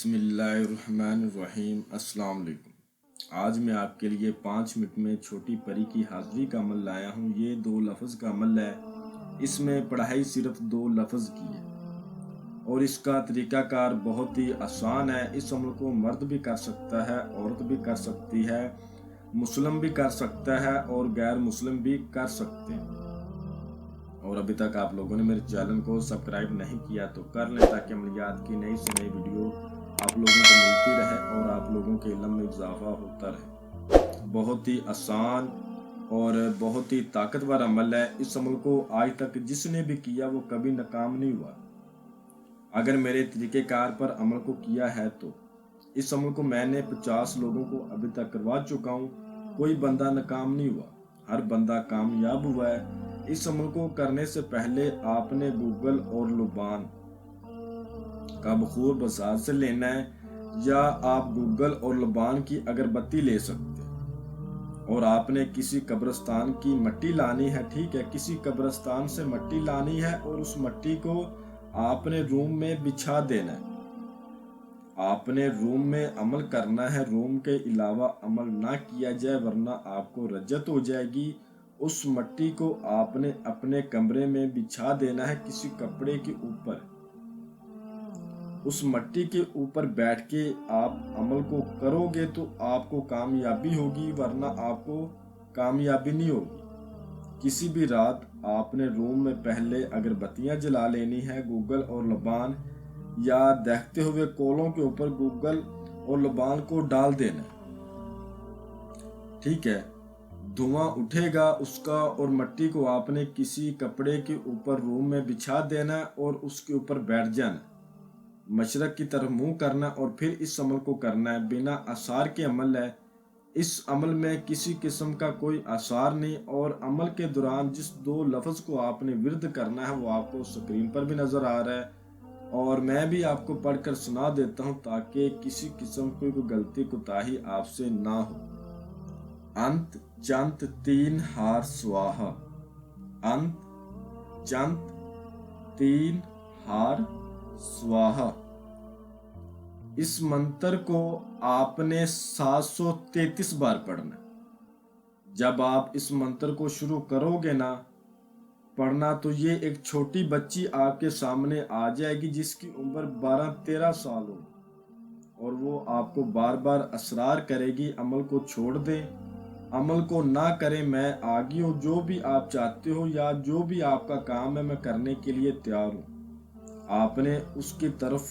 بسم اللہ الرحمن الرحیم۔ السلام علیکم۔ آج میں آپ کے لیے 5 منٹ میں چھوٹی پری کی حاضری کا عمل لایا ہوں۔ یہ 2 لفظ کا عمل ہے۔ اس میں پڑھائی صرف 2 لفظ کی ہے اور اس کا طریقہ کار بہت ہی آسان ہے۔ اس عمل کو مرد بھی کر سکتا ہے، عورت بھی کر سکتی ہے، مسلم بھی کر سکتا ہے اور غیر مسلم بھی کر سکتے ہیں۔ اور ابھی تک آپ لوگوں نے میرے چینل کو سبسکرائب نہیں کیا تو کر لیں تاکہ عملیات کی نئی سے نئی ویڈیو آپ لوگوں کو ملتی رہے اور آپ لوگوں کے علم میں اضافہ ہوتا رہے۔ بہت ہی آسان اور بہت ہی طاقتور عمل ہے۔ اس عمل کو آج تک جس نے بھی کیا وہ کبھی ناکام نہیں ہوا۔ اگر میرے طریقہ کار پر عمل کو کیا ہے تو اس عمل کو میں نے 50 لوگوں کو ابھی تک کروا چکا ہوں، کوئی بندہ ناکام نہیں ہوا، ہر بندہ کامیاب ہوا ہے۔ اس عمل کو کرنے سے پہلے آپ نے گوگل اور لبان کا بخور بازار سے لینا ہے، یا آپ گوگل اور لبان کی اگربتی لے سکتے ہیں اور آپ نے کسی قبرستان کی مٹی لانی ہے۔ ٹھیک ہے، کسی قبرستان سے مٹی لانی ہے اور اس مٹی کو آپ نے روم میں بچھا دینا ہے۔ آپ نے روم میں عمل کرنا ہے، روم کے علاوہ عمل نہ کیا جائے ورنہ آپ کو رجت ہو جائے گی۔ اس مٹی کو آپ نے اپنے کمرے میں بچھا دینا ہے کسی کپڑے کے اوپر۔ اس مٹی کے اوپر بیٹھ کے آپ عمل کو کرو گے تو آپ کو کامیابی ہوگی ورنہ آپ کو کامیابی نہیں ہوگی۔ کسی بھی رات آپ نے روم میں پہلے اگربتیاں جلا لینی ہے، گوگل اور لبان یا دہتے ہوئے کولوں کے اوپر گوگل اور لبان کو ڈال دینا ہے۔ ٹھیک ہے، دھواں اٹھے گا اس کا اور مٹی کو آپ نے کسی کپڑے کے اوپر روم میں بچھا دینا اور اس کے اوپر بیٹھ جانا، مشرق کی طرف منہ کرنا اور پھر اس عمل کو کرنا ہے۔ بنا آثار کے عمل ہے۔ اس عمل میں کسی قسم کا کوئی آثار نہیں اور عمل کے دوران جس 2 لفظ کو آپ نے ورد کرنا ہے وہ آپ کو سکرین پر بھی نظر آ رہا ہے اور میں بھی آپ کو پڑھ کر سنا دیتا ہوں تاکہ کسی قسم کی کوئی غلطی کوتاہی آپ سے نہ ہو۔ انت چنت 3 ہار سواہا، انت چنت 3 ہار سواہا۔ اس منتر کو آپ نے 733 بار پڑھنا۔ جب آپ اس منتر کو شروع کرو گے نا پڑھنا تو یہ ایک چھوٹی بچی آپ کے سامنے آ جائے گی جس کی عمر 12-13 سال ہوگی اور وہ آپ کو بار بار اصرار کرے گی عمل کو چھوڑ دیں، عمل کو نہ کریں، میں آگی ہوں، جو بھی آپ چاہتے ہو یا جو بھی آپ کا کام ہے میں کرنے کے لیے تیار ہوں۔ آپ نے اس کی طرف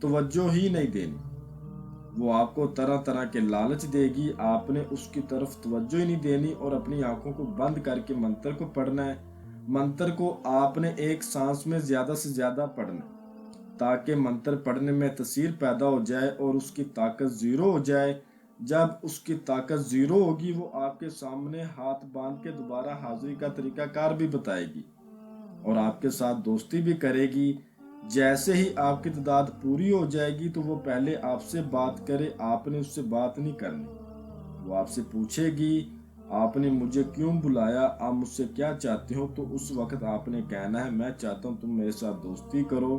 توجہ ہی نہیں دینی، وہ آپ کو طرح طرح کے لالچ دے گی، آپ نے اس کی طرف توجہ ہی نہیں دینی اور اپنی آنکھوں کو بند کر کے منتر کو پڑھنا ہے۔ منتر کو آپ نے ایک سانس میں زیادہ سے زیادہ پڑھنا ہے تاکہ منتر پڑھنے میں تاثیر پیدا ہو جائے اور اس کی طاقت زیرو ہو جائے۔ جب اس کی طاقت زیرو ہوگی وہ آپ کے سامنے ہاتھ باندھ کے دوبارہ حاضری کا طریقہ کار بھی بتائے گی اور آپ کے ساتھ دوستی بھی کرے گی۔ جیسے ہی آپ کی تعداد پوری ہو جائے گی تو وہ پہلے آپ سے بات کرے، آپ نے اس سے بات نہیں کرنی۔ وہ آپ سے پوچھے گی آپ نے مجھے کیوں بلایا، آپ مجھ سے کیا چاہتے ہو، تو اس وقت آپ نے کہنا ہے میں چاہتا ہوں تم میرے ساتھ دوستی کرو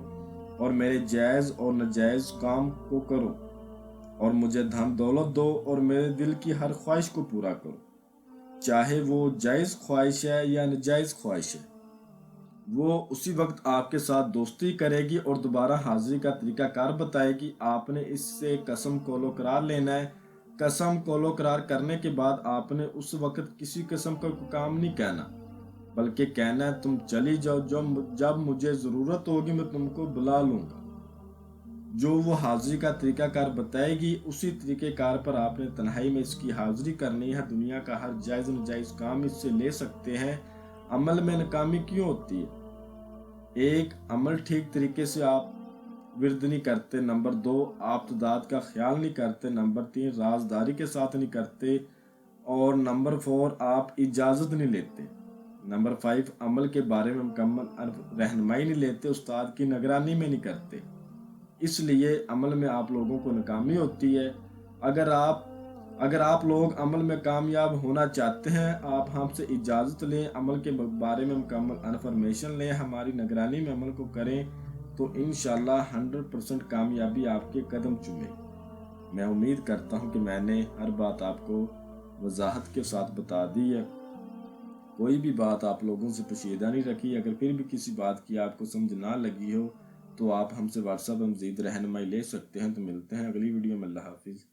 اور میرے جائز اور ناجائز کام کو کرو اور مجھے دھن دولت دو اور میرے دل کی ہر خواہش کو پورا کرو، چاہے وہ جائز خواہش ہے یا ناجائز خواہش ہے۔ وہ اسی وقت آپ کے ساتھ دوستی کرے گی اور دوبارہ حاضری کا طریقہ کار بتائے گی۔ آپ نے اس سے قسم کولو قرار لینا ہے۔ قسم کولو قرار کرنے کے بعد آپ نے اس وقت کسی قسم کا کام نہیں کہنا بلکہ کہنا ہے تم چلی جاؤ، جب مجھے ضرورت ہوگی میں تم کو بلا لوں گا۔ جو وہ حاضری کا طریقہ کار بتائے گی اسی طریقے کار پر آپ نے تنہائی میں اس کی حاضری کرنی ہے۔ دنیا کا ہر جائز ناجائز کام اس سے لے سکتے ہیں۔ عمل میں ناکامی کیوں ہوتی ہے؟ ایک، عمل ٹھیک طریقے سے آپ ورد نہیں کرتے، نمبر 2 آپ تعداد کا خیال نہیں کرتے، نمبر 3 رازداری کے ساتھ نہیں کرتے اور نمبر 4 آپ اجازت نہیں لیتے، نمبر 5 عمل کے بارے میں مکمل رہنمائی نہیں لیتے، استاد کی نگرانی میں نہیں کرتے۔ اس لیے عمل میں آپ لوگوں کو ناکامی ہوتی ہے۔ اگر آپ لوگ عمل میں کامیاب ہونا چاہتے ہیں آپ ہم سے اجازت لیں، عمل کے بارے میں مکمل انفارمیشن لیں، ہماری نگرانی میں عمل کو کریں تو انشاءاللہ 100% کامیابی آپ کے قدم چومے. میں امید کرتا ہوں کہ میں نے ہر بات آپ کو وضاحت کے ساتھ بتا دی ہے. کوئی بھی بات آپ لوگوں سے پوشیدہ نہیں رکھی. اگر پھر بھی کسی بات کی آپ کو سمجھ نہ لگی ہو تو آپ ہم سے واٹس ایپ میں مزید رہنمائی لے سکتے ہیں. تو ملتے ہیں اگلی ویڈیو میں. اللہ حافظ.